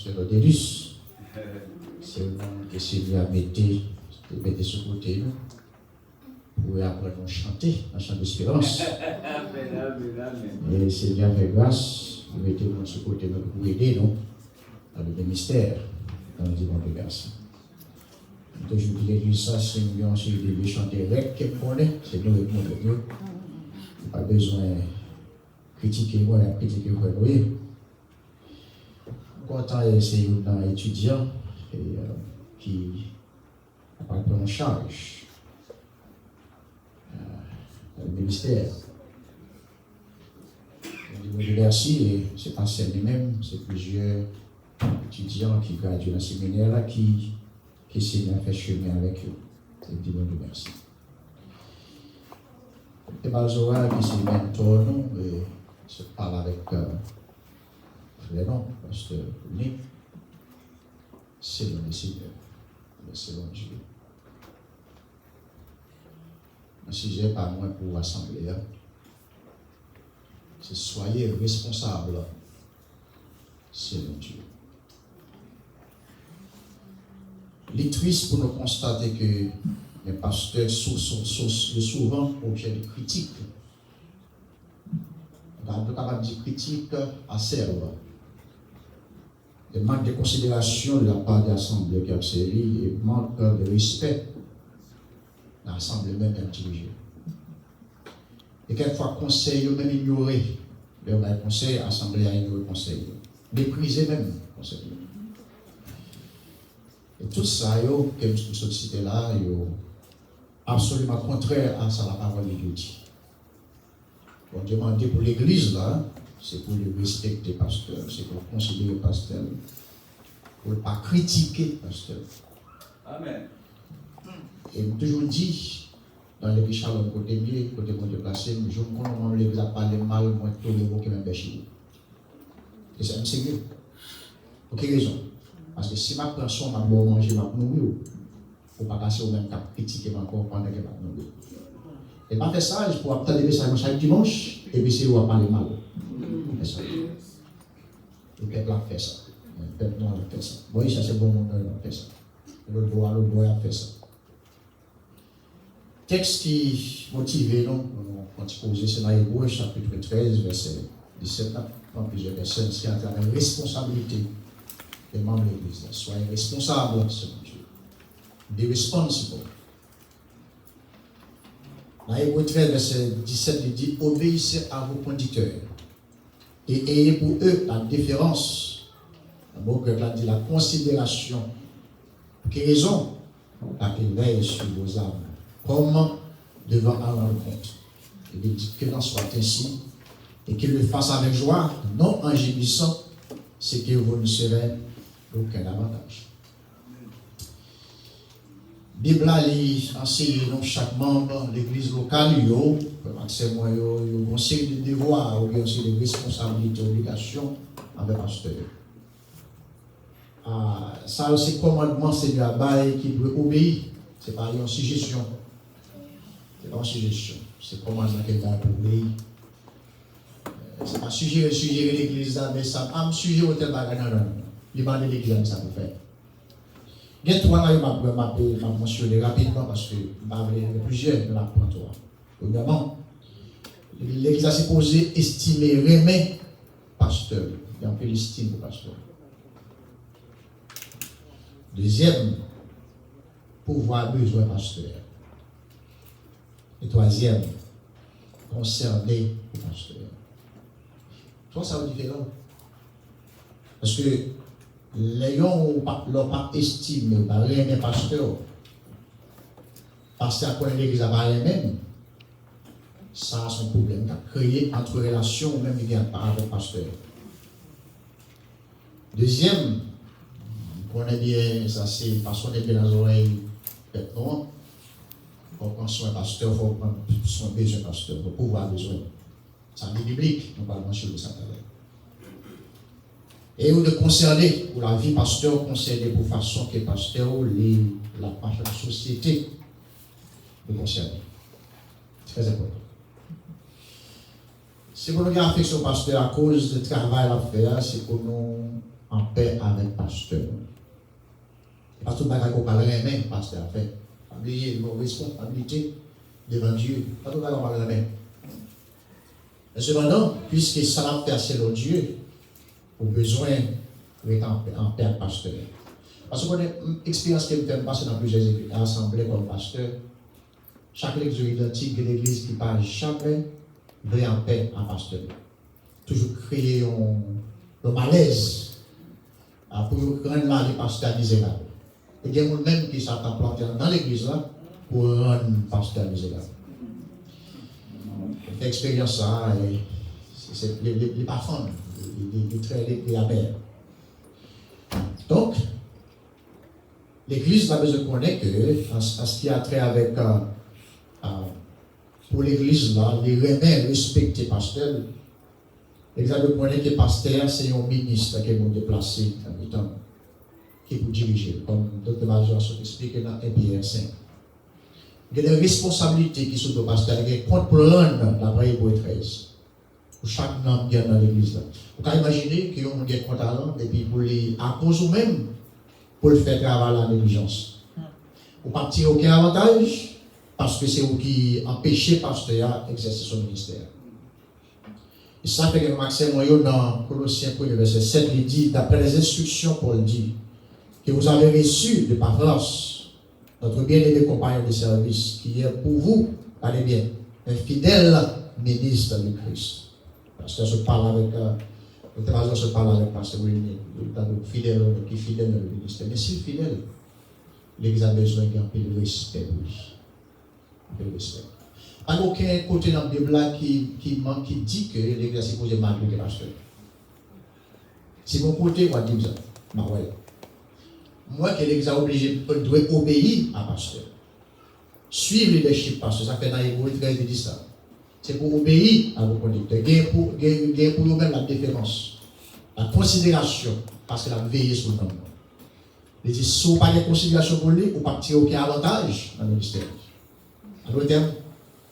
pasteur Odélus. C'est un monde que Seigneur mettait sur côté nous pour apprendre à chanter, un chant d'espérance. Et Seigneur fait grâce, vous mettez nous sur côté nous pour aider nous dans le ministère, dans le dimanche de grâce. Toujours dire ça, c'est nous ensuite de chanter avec qui connaît, c'est nous avec nous. Pas besoin de critiquer moi, critiquer moi, oui. Content c'est un étudiant qui a pris en charge le ministère. Je vous remercie et c'est pas seul lui-même, c'est plusieurs étudiants qui graduent dans le séminaire là qui essaient de faire chemin avec eux. C'est dit bon merci. Et Balzora qui s'est mentor nous et se parle avec frère non, pasteur Nick. C'est le Seigneur, c'est le Dieu. Le sujet pas moins pour l'assemblée, c'est soyez responsables, c'est le Dieu. Il est triste pour nous constater que les pasteurs sont souvent objet de critique. On est capable de dire critique acerbe. Le manque de considération de la part de l'Assemblée qui a observé et manque de respect de l'Assemblée même dirigée. Et quelquefois, conseil même ignoré. Le conseil, l'Assemblée a ignoré le conseil. Méprisé même le conseil. Et tout ça, que nous sommes cités là, absolument contraire à ça, la parole de Dieu dit. On demande pour l'Église là, c'est pour le respecter pasteur, c'est pour considérer pasteur, pour ne pas critiquer pasteur. Amen. Et je toujours dit, dans l'église Shalom, côté mieux, côté mon déplacé, je ne connais pas l'église à parler mal, moi, tout le monde qui m'a péché. Et c'est un sérieux. Pour quelle raison? Parce que si ma personne m'a bon manger, m'a nourrir, il ne faut pas casser au même cap, critiquer encore pendant qu'elle m'a nourrir. Et pas faire ça, je pourrais attendre des messages chaque dimanche, et puis c'est où on parler mal. C'est ça. Le peuple a fait ça. Le peuple a fait ça. Moi, ça c'est bon, on a fait ça. Le droit a fait ça. Texte qui motive, non, quand tu poses, c'est dans Hébreux, chapitre 13, verset 17, dans plusieurs versets, c'est à la responsabilité des membres de l'Église. Soyez responsables, selon Dieu. Be responsible. Dans Hébreux 13, verset 17, il dit obéissez à vos conducteurs et ayez pour eux la déférence. D'abord, que là dit la considération. Pour quelle raison? Parce qu'ils veillent sur vos âmes. Comme devant en rendre compte. Il dit que l'on soit ainsi et qu'il le fasse avec joie, non en gémissant, c'est que vous ne serez aucun avantage. La Bible enseigne chaque membre de l'église locale, il y a une série de devoirs, ou bien aussi de responsabilités, obligations avec le pasteur. Ça aussi, commandement, c'est du travail qui doit obéir. Ce n'est pas une suggestion. Ce n'est pas une suggestion. C'est commandement qui doit obéir. Ce n'est pas suggérer l'église, mais ça va me suggérer au tel bagage. Non. Demander l'église, ça peut faire. Il y a trois là, je vais mentionner rapidement parce que je vais plusieurs de la prendre. Premièrement, l'église a supposé estimer, remettre pasteur. Il y a un peu d'estime au pasteur. Deuxième, pouvoir besoin pasteur. Et troisième, concerner le pasteur. Toi, ça va différent. Parce que les gens n'ont pas estimé, pas rien pasteur. Parce qu'après l'église a pas même, ça a son problème. Il a créé entre relations, même il vient par avec le pasteur. Deuxième, on connaît bien, ça c'est parce qu'on est bien dans les oreilles, non. Il faut prendre soin pasteur, il faut prendre soin besoin pasteur, il faut pouvoir besoin. Ça c'est biblique, nous parlons sur le Satan. Et ou de concerner pour la vie pasteur, concerner pour façon que pasteur la société de concerner. Très important. Si vous avez affection pasteur à cause du travail à faire, c'est pour nous en paix avec pasteur. tout bagage qu'on parle rien, pasteur a fait. Oublier nos responsabilités devant Dieu. Pas tout bagage qu'on parle rien. Mais cependant, puisque ça l'a fait selon Dieu, au besoin d'être en paix pasteur. Parce qu'on a une expérience qui me fait passer dans plusieurs assemblées comme pasteur. Chaque lecture identique de l'église qui parle jamais vrai en paix en pasteur. Toujours créer un malaise pour rendre mal les pasteurs misérables. Et il y a des gens même qui sont plantés dans l'église là pour rendre les pasteurs misérables. L'expérience ça, c'est les parfums, les amers. Donc, l'église a besoin de connaître que, en ce qui a trait avec, pour l'église là, les remèdes respectés pasteurs, l'église a besoin de connaître que le pasteur, c'est un ministre qui est déplacé en même temps, qui est pour diriger, comme Dr. Major explique dans 1 Pierre 5. Il y a des responsabilités qui sont sur le pasteur, il y a des comptes pour rendre la Hébreux 13. Pour chaque membre qui est dans l'église là. Vous pouvez imaginer qu'ils ont des comptes à rendre, et puis pour les, à cause ou même, pour le faire travailler à la négligence. Vous ne pas tirer aucun avantage, parce que c'est vous qui empêchez le pasteur d'exercer son ministère. Et ça fait que Maxime Moyo, dans Colossiens 1, verset 7, il dit, d'après les instructions, Paul dit, que vous avez reçu de Paphos, notre bien-aimé compagnon de service, qui est pour vous, allez bien, un fidèle ministre de Christ. Pasteur se parle avec, le pasteur se parle avec Pasteur William, fidèle, qui est fidèle dans le ministère. Mais s'il est fidèle, l'Église a besoin d'un peu de respect pour lui. Un peu de respect. Il n'y a aucun côté dans la Bible qui dit que l'Église est supposée malgré le pasteur. Si mon côté, moi, je dis ça. Bah ouais. Moi, que l'Église a obligé, doit obéir à pasteur. Suivre le leadership pasteur, ça fait dans Hébreux 13, il dit ça. C'est pour obéir à vos conducteurs. Gagner pour nous-mêmes la déférence, la considération, parce que la veille sur le nom. Il dit, si vous n'avez pas de considération pour lui, vous ne pas tirer aucun avantage dans le ministère. En d'autres termes,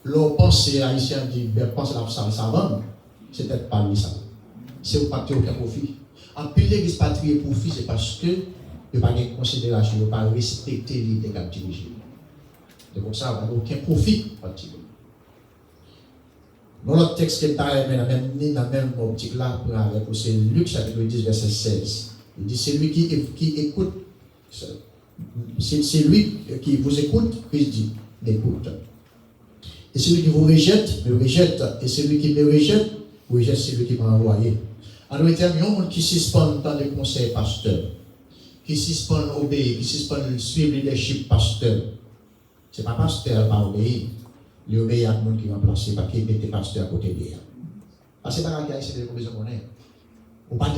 l'on pense, haïtien dit, pense à la savane, c'est peut-être pas lui ça. Si vous ne pas tirer aucun profit. En plus, l'Église pas tirer profit, c'est parce que il n'y a pas de considération, il n'y a pas de respecter l'idée qu'a dirigé. C'est comme ça, il n'y a aucun profit à tirer. Dans l'autre texte qui est dans la même optique là, c'est Luc chapitre 10, verset 16. Il dit, c'est lui qui écoute, c'est lui qui vous écoute, Christ dit, m'écoute. Et celui qui vous rejette, me rejette. Et celui qui me rejette, vous rejette celui qui m'a envoyé. En d'autres termes, il y a un monde qui suspend dans les conseils pasteurs, qui suspend obéir, qui suspend suivre le leadership pasteur. Ce n'est pas pasteur par obéir. Il obéit à tout le monde qui va placer, parce qu'il met des pasteurs à côté de lui. Parce que c'est pas un cas ici de besoin qu'on est. On ne pas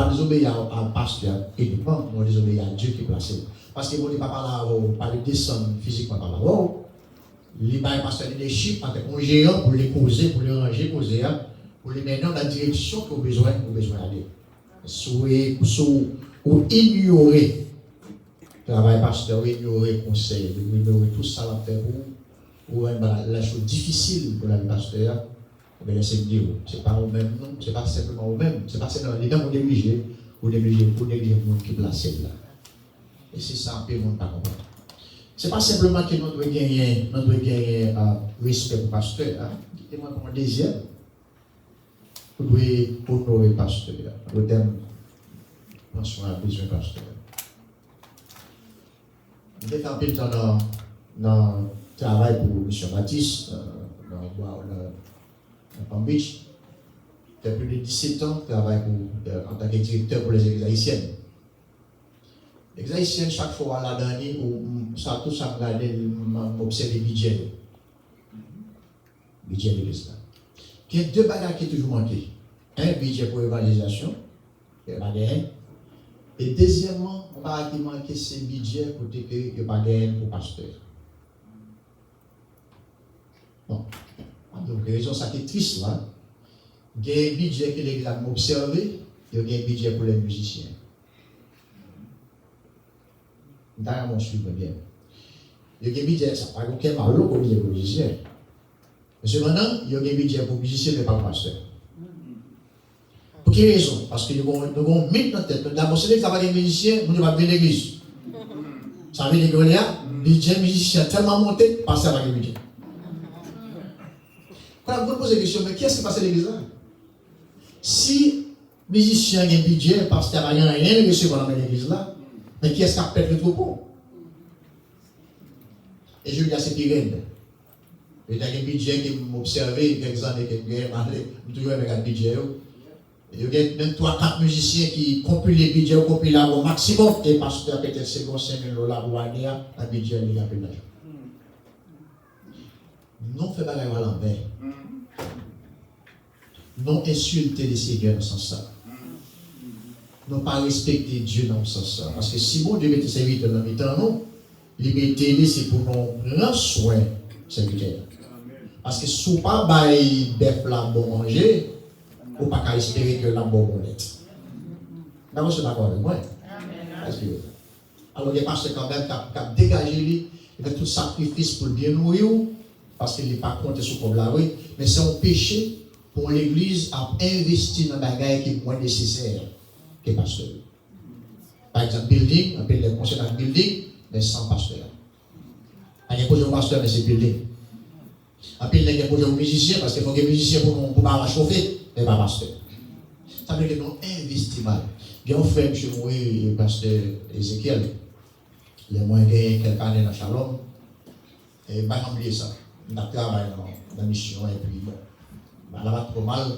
désobéir à pasteur uniquement, on désobéir à Dieu qui est placé. Parce que vous ne pas là, pas de descendre physiquement par là-haut. Il y a un pasteur de leadership, un géant pour les causer, pour les ranger, pour les mener dans la direction que vous avez besoin d'aller. Ou ignorer le travail pasteur, ignorer le conseil, ignorer tout ça, la faire pour la chose difficile pour la pasteur. Mais laissez-moi dire, ce n'est pas au même, non, ce n'est pas simplement au même, c'est pas seulement les gens qui négliger, ou négliger le monde qui est placé là. Et c'est ça un peu le monde pas comprendre. Ce n'est pas simplement que nous devons gagner respect pour le pasteur. Et moi, comme deuxième, vous devez honorer le pasteur. Le terme, attention à la besoin du pasteur. Vous devez faire un peu de temps dans le travail pour M. Baptiste, dans Palm Beach. Il y a plus de 17 ans, je travaille en tant que directeur pour les églises haïtiennes. Les églises haïtiennes, chaque fois à la dernière, tout ça me regarde, m'observe le budget. Le budget de l'église. Il y a deux bagages qui sont toujours manqués. Un budget pour l'évangélisation, et deuxièmement, on va manquer ce budget pour que il n'y a pas de pour pasteur. Bon. Donc, la raison ça qui est triste là, il y a un budget que l'église a observé, il y a un budget pour les musiciens. D'ailleurs, on suit bien. Il y a un budget, ça n'a pas aucun mal pour les musiciens. Mais cependant, il y a un budget pour les musiciens, mais pas pour les pasteurs. Pour quelle raison? Parce que nous avons mis dans la tête. D'abord, c'est que ça va les musiciens, nous ne va pas venir l'église. Ça veut dire que le budget musicien tellement monté, pasteur avec le budget. Quand vous posez la question, mais qui est-ce qui passe à l'église là? Si musicien a un budget, pasteur n'a rien recevoir dans l'église là, mais qui est-ce qui a perdu le troupeau? Et je dis à ces pyrènes. Il y a un budget qui m'a observé, quelques années, je toujours avec un budget. Il y a même 3-4 musiciens qui compilent les budgets au maximum, et pasteur peut-être 5 000 $ pour l'année, un budget il y a plus d'argent. Non, fait pas la l'envers. Non, insulter les seigneurs dans ce sens-là. Non, pas respecter Dieu dans ce sens-là. Parce que si bon Dieu met ses serviteurs dans le temps, non, il met c'est pour nous prendre soin de serviteurs. Parce que si vous ne pas bailler bœuf là bon manger, vous ne pouvez pas espérer que la bon être. D'accord, c'est d'accord avec moi. Alors, il y a pas quand même qui a dégagé lui, il fait tout sacrifice pour bien nourrir, parce qu'il n'est pas compté sur le là, oui. Mais c'est un péché pour l'église à investir dans des bagages qui sont moins nécessaires que le pasteur. Par exemple, building, on appelle les conseils dans le building, mais sans pasteur. Il y a un pasteur, mais c'est building. Après, il y a un musicien, parce qu'il faut que les musiciens pour pas chauffer, mais pas pasteur. Ça veut dire que nous investissons mal. Il y a un frère, chez moi, le pasteur Ézéchiel, les moyens de quelques années dans Shalom, et il m'a oublié ça. Il a travaillé dans la mission, et puis bon, là va trop mal.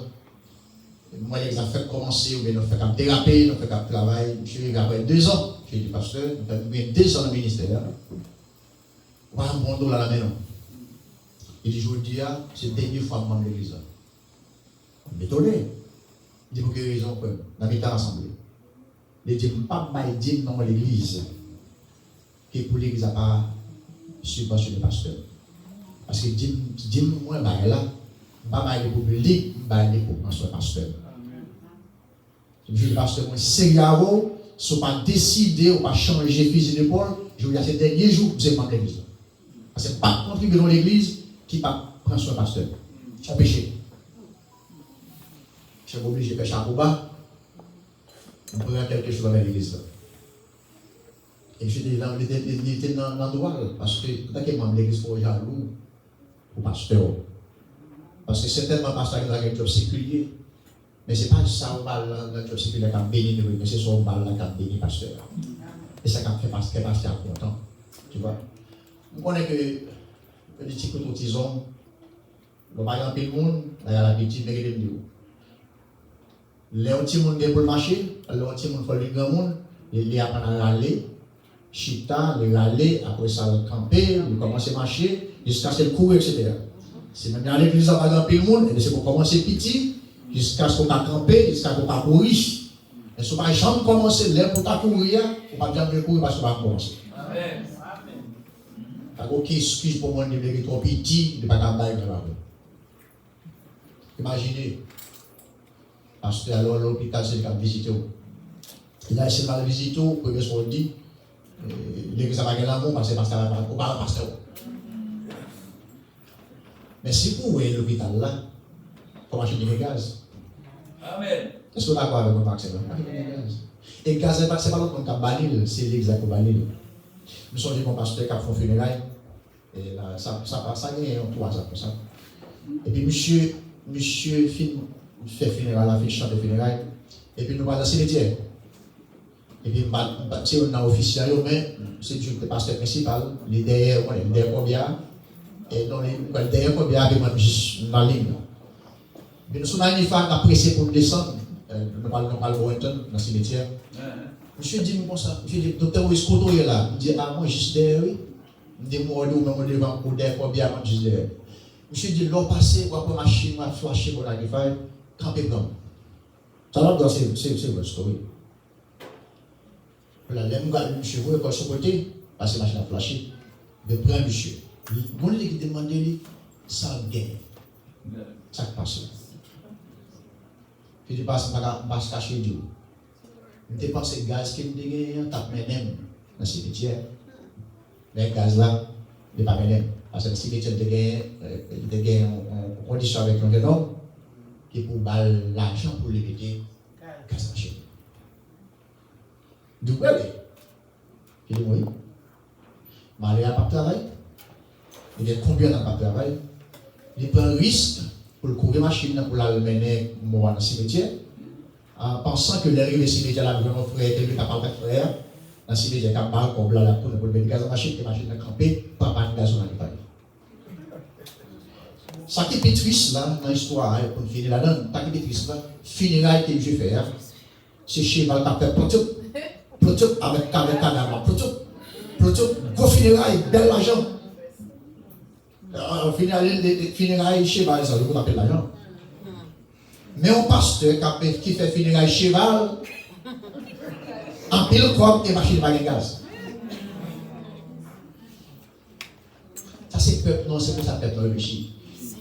Moi, les affaires commencé, ou bien nous faisons une thérapie, nous faisons un travail. Je suis après 2 ans, j'ai dit pasteur, nous faisons 2 ans dans le ministère. On va un bon dos là la maison. Il dit, je vous dis, c'est la dernière fois que je suis dans l'église. Je suis étonné. Il dit, pour quelle raison, dans mes temps assemblés. Il dit, pas mal dire dans l'église, que pour l'église n'a pas subventionné le pasteur. Parce que dit, moi, là, pas mal pour le public, pas mal pour le pasteur. Je dis, le pasteur, sérieux, si vous pas décidé ou pas changer fusil d'épaule, je vous dis, ces derniers jours, vous êtes dans l'église. Parce que pas contribuer dans l'église qui pas prendre soin pasteur. C'est péché. Je suis obligé de pécher à Kouba. On peut faire quelque chose dans l'église. Et je dis, il était dans l'endroit, parce que quand il membre de l'église, il faut jaloux au pasteur. Parce que certainement, le pasteur a un job séculier. Mais ce n'est pas ça, le job séculier qui a béni, mais c'est son bal qui a béni le pasteur. Et ça fait parce que le pasteur est content. Tu vois? On connaît que les petits couteaux tisons, le bail en pile monde, il y a la petite mais il les petits monde pour le marché, les petits monde pour le grand monde, il apprend à râler, chita, le râler, après ça le camper, il commence à marcher, jusqu'à ce qu'il court, etc. C'est même dans l'église à bail en pile monde, et c'est pour commencer petit, jusqu'à ce qu'on a campé, jusqu'à ce qu'on a couru. Et si on n'a jamais commencé, l'air pour courir, on ne va jamais courir parce qu'on va commencer. Amen. Il n'y a aucune excuse pour moi de me trop petit, de ne pas travailler dans la rue. Imaginez, parce que alors l'hôpital, c'est le cas de visiter. Il a essayé de le visiter, pour que ce qu'on dit, l'église va gagner l'amour parce que pasteur va pas pasteur. Mais si vous voyez l'hôpital là, comment acheter du gaz? Amen. Est-ce que vous êtes d'accord avec moi, Maxime? Et le gaz, ce n'est pas l'autre qui a banni, c'est l'église qui a banni. Nous sommes mon pasteur qui a fait un funérail. Et là, ça y est, on 3 ans pour ça. Et puis, monsieur fait funérail, la fait chanter funérail. Et puis, nous allons dans le cimetière. Et puis, si on a officiel, mais c'est le pasteur principal, les derrière combien. Et dans les derrière combien, il y a juste dans la ligne. Mais nous sommes dans une femme qui a pressé pour descendre. Nous parlons dans le cimetière. Monsieur dit comme ça, monsieur dit, docteur, où est-ce qu'on est là? Il dit, ah, moi, juste derrière, oui. Il dit, moi, on est devant pour derrière, combien, moi, juste derrière. Monsieur dit, l'eau passée, on va machine, on va flasher pour la griffe, camper comme. Ça va, c'est votre story. Voilà, les monsieur, vous, quand sur côté, parce que la machine a flashé, de prendre monsieur. Bon, il qui demande, ça gagne. Ça passe. Puis, il passe, on va se cacher Dieu. Je dépense le gaz qui me dit, tape mes nems dans le cimetière. Les gaz là, il n'est pas mes nems. Parce que le cimetière, il y a une condition avec un jeune homme qui pour baller l'argent pour le mettre gaz machine. Du coup, il dit oui. Maria n'a pas de travail. Il y a combien n'a pas de travail. Il prend un risque pour courir machine pour la mener moi dans le cimetière. En pensant que l'arrivée du cimetière, là, mon frère, quelqu'un qui n'a pas de frère, dans le cimetière, il y a un bar, comme là, pour le mettre gaz en machine, la machine a campé, pas de gaz en Italie. Ça qui est triste là, dans l'histoire, pour finir là-dedans, ça qui est triste là, funérailles que je fais, c'est cheval qui a fait plutôt, avec cadavre, plutôt, gros funérailles, bel argent. Funérailles cheval, ça, vous appelle l'argent. Mais un pasteur qui fait funérailles cheval, en pile comme et machine pas de gaz. Ça c'est peuple, non, c'est pour ça que peuple réfléchit.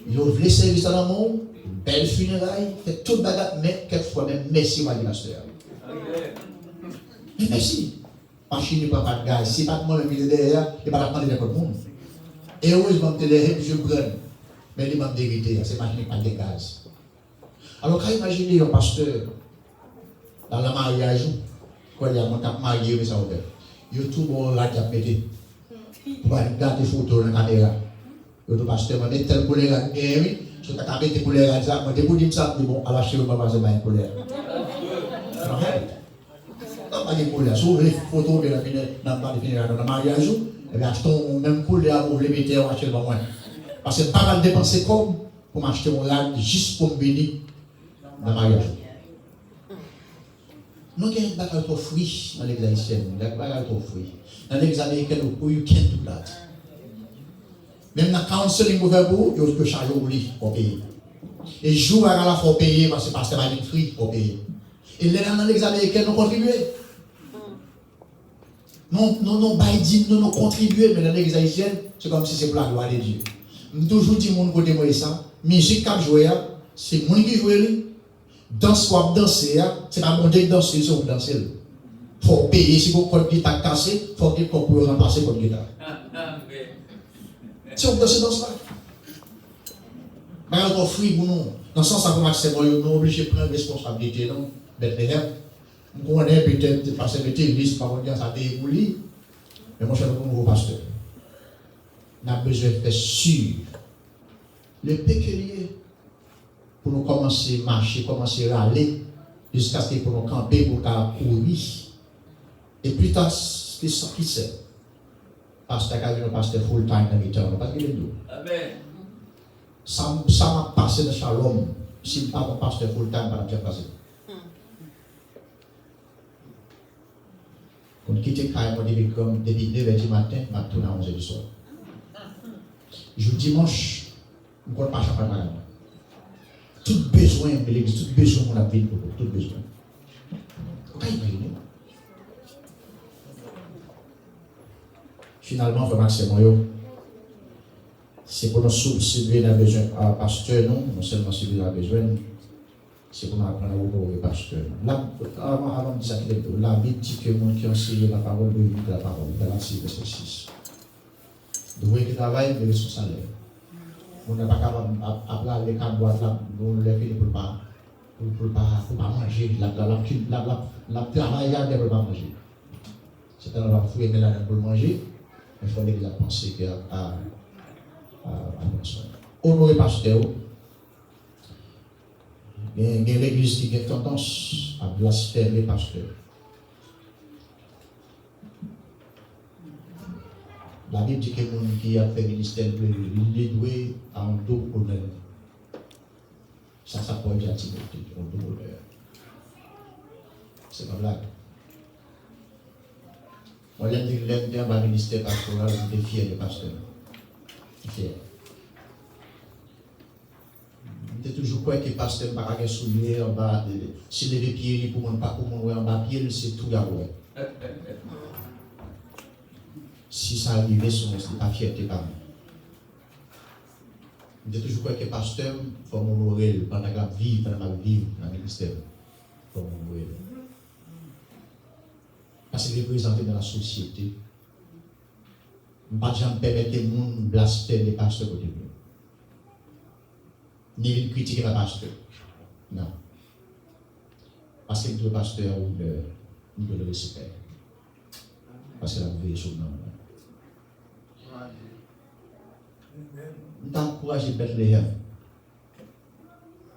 Ils ont voulu service dans le monde, belle funéraille, fait toute bagarre, mais quelquefois même merci à pasteur. Mais merci. Machine ne prend pas de gaz. Si pas de moi le milieu derrière, il ne va pas prendre de monde. Et heureusement que les je prends. Mais il m'a vérité, c'est machine pas de gaz. Alors quand imaginez un pasteur dans le mariage, quand il y a mon cap marié, mais ça va faire. Il y a tout le monde là qui a pété. Pour regarder des photos dans la caméra. Le pasteur m'a dit tel colère, et oui, je t'ai capé tes colères, ça, moi, pour dire ça, bon, à la chérie, maman, c'est pas une colère. Non, pas de colère. Si vous voulez photos de la finir dans le mariage, eh bien, achetons même colère, vous voulez mettre en acheter moins. Parce que pas mal dépenser comme pour m'acheter un rad juste pour me bénir dans le mariage. Nous avons des bagages trop fruits dans l'église haïtienne, des bagages trop fruits. Dans l'église américaine, you can't do that. Même dans le counseling pour faire pour, il faut charger au lit pour payer. Et jour à la fois payer parce que le pasteur va être free pour payer. Et là, dans l'église américaine, nous contribuons. Nous contribuons, mais dans l'église haïtienne, c'est comme si c'est pour la gloire de Dieu. Nous toujours dit mon côté moi ça, musique qui joue, c'est moi qui joue. Danse quoi danser, c'est pas mon Dieu qui danse, c'est pour danser. Il faut payer si vous compte guitare cassé, il faut que vous pouvez remplacer votre guitare. Si on danse dans cela. Mais on offre pour nous. Dans le sens où Maxime, nous sommes obligés de prendre responsabilité, non? Bethléem. Nous connaissons peut-être, parce que l'église, par contre, ça a été pour lui. Mais moi, je suis un nouveau pasteur. On a besoin de faire sûr le pécunier pour nous commencer à marcher, commencer à râler, jusqu'à ce que pour nous camper, pour nous courir. Et plus tard, qui sait? Pasteur Calvin, pasteur full time dans l'éternel, parce qu'il est doux. Amen. Ça m'a passé de shalom. Si je ne suis pas un pasteur full time, ça m'a passé. Quand je quitte Kaïmo depuis 9h du matin, je vais tourner à 11h du soir. Je dimanche, je ne connais pas chaque fois. Tout besoin de l'église, tout besoin de la vie, tout besoin. Vous pouvez imaginer? Finalement, il faut maximum. C'est pour nous substituer la besoin à pasteur, non seulement substituer la besoin, c'est pour nous apprendre à vous pasteur. Là, avant de dire ça, la Bible dit que les gens qui enseignent la parole doivent vivre la parole. Galatie verset 6. Vous voyez qu'ils travaillent, mais ils sont salaires. On n'est pas capable d'appeler les camps boîtes là, nous les filles pour pas manger, la travail là pour pas manger. C'est un endroit fouillé mais là pour manger, il faut que la pensée à honorer pasteur. Il y a l'église qui a tendance à blasphémer pasteur. La Bible dit que les gens qui a fait ministère, il est doué à un double honneur. Ça peut être un double honneur. C'est pas blague. Moi, l'aime bien le ministère pastoral, je suis fier de pasteur. Fier. Je suis toujours quoi que le pasteur n'a pas de souliers en bas. Si les pieds pour mon pas pour mon en bas pied, c'est tout d'abord. Si ça arrive, ce n'est pas fierté par moi. Je suis toujours quoi que le pasteur, il faut m'honorer pendant que je vis, pendant que je vis dans le ministère. Il faut m'honorer. Parce qu'il est représenté dans la société. Je ne peux pas permettre que les gens blasphèment les pasteurs côté de nous. Ni critiquer le pasteur. Non. Parce que le pasteur a le respect. Parce qu'il a veillé sur nous. Nous encourager Bethléem.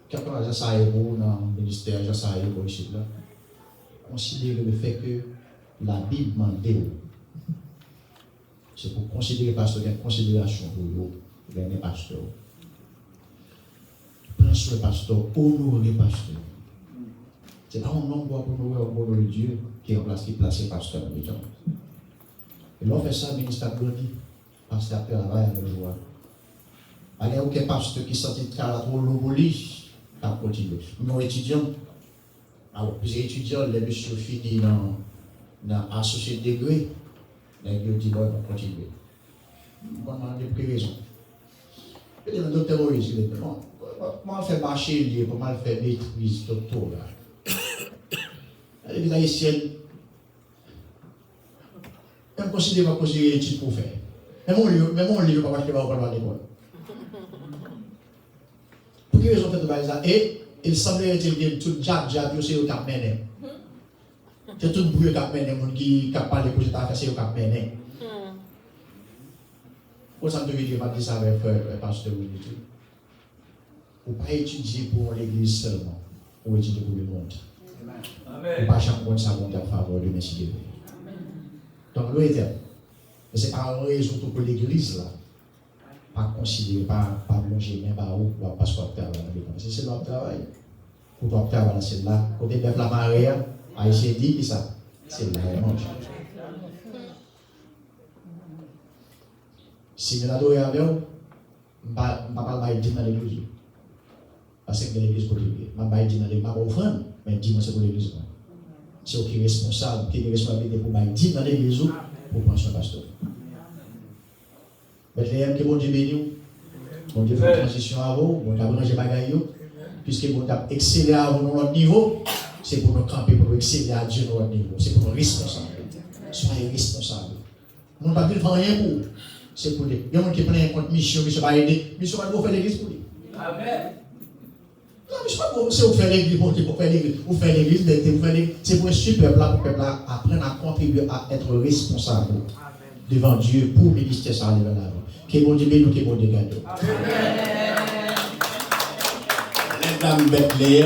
Quand j'ai ça dans le ministère, j'ai ça ici là. Considérer le fait que la Bible demande, c'est pour considérer pasteur, il y a une considération pour vous, les pasteurs. Prends sur le pasteur, honorer le pasteur. C'est pas un homme pour honorer Dieu qui est placé pasteur en temps. Et l'on fait ça, le ministère grandit, parce qu'il a travaillé avec joie. Il n'y a aucun pasteur qui sortit de travail trop l'obolie, à continuer. Nos étudiants, alors plusieurs étudiants, les messieurs finis dans associé degré, les gens disent, bon, on va continuer. On a des raisons. Et le docteur Moïse, il dit, comment faire marcher lié, comment faire maîtrise doctorat. Les haïtiens, même considérer ma étude pour faire. Même on lit, pas acheter à l'école. Pour quelle raison fait ça? Et il semblerait que tout jab, c'est au cap mené. C'est tout bruit au cap mené, les gens qui parlent pour cette affaire, c'est au cap mené. Pour ça, je devais dire ça avec le pasteur Willy. Vous ne pas étudier pour l'église seulement, vous étudier pour le monde. Vous ne pas changer ça monter en faveur de messieurs. Donc, le éternel. Mais ce n'est pas une raison pour l'église là. Pas considérer, pas plonger, mais pas où, pas ce qu'on travaille. C'est notre travail. Pour ton travail, c'est là. Quand tu es la marée, Aïcha dit ça. C'est là, elle mange. Si je n'adore avec vous, je ne vais pas dire dans l'église. Parce que l'église pour l'église. Je ne vais pas dire dans l'église, je ne vais pas offrir, mais dis-moi c'est pour l'église. C'est qui est responsable, qui est responsabilité pour dire dans l'église pour prendre son pasteur. Bethléem, que bon Dieu bénit, bon Dieu fait transition à vous, bon Dieu a brangé bagaille, puisque bon Dieu a excellé à vous dans notre niveau, c'est pour nous camper, pour nous exceller à Dieu dans notre niveau, c'est pour nous responsables. Soyez responsables. Nous ne pouvons pas faire rien pour vous. C'est pour lui. Il y a des gens qui prennent compte mission, mais ne va pas aider. Mais ce n'est pas pour faire l'église pour lui. Amen. Non, mais ce n'est pas pour faire l'église, pour faire l'église. Vous faire l'église, c'est pour instruire le peuple là, apprendre à contribuer à être responsable devant Dieu pour le ministère ça aller vers l'avant. Que bon Dieu bénisse, que bon Dieu garde. Amen.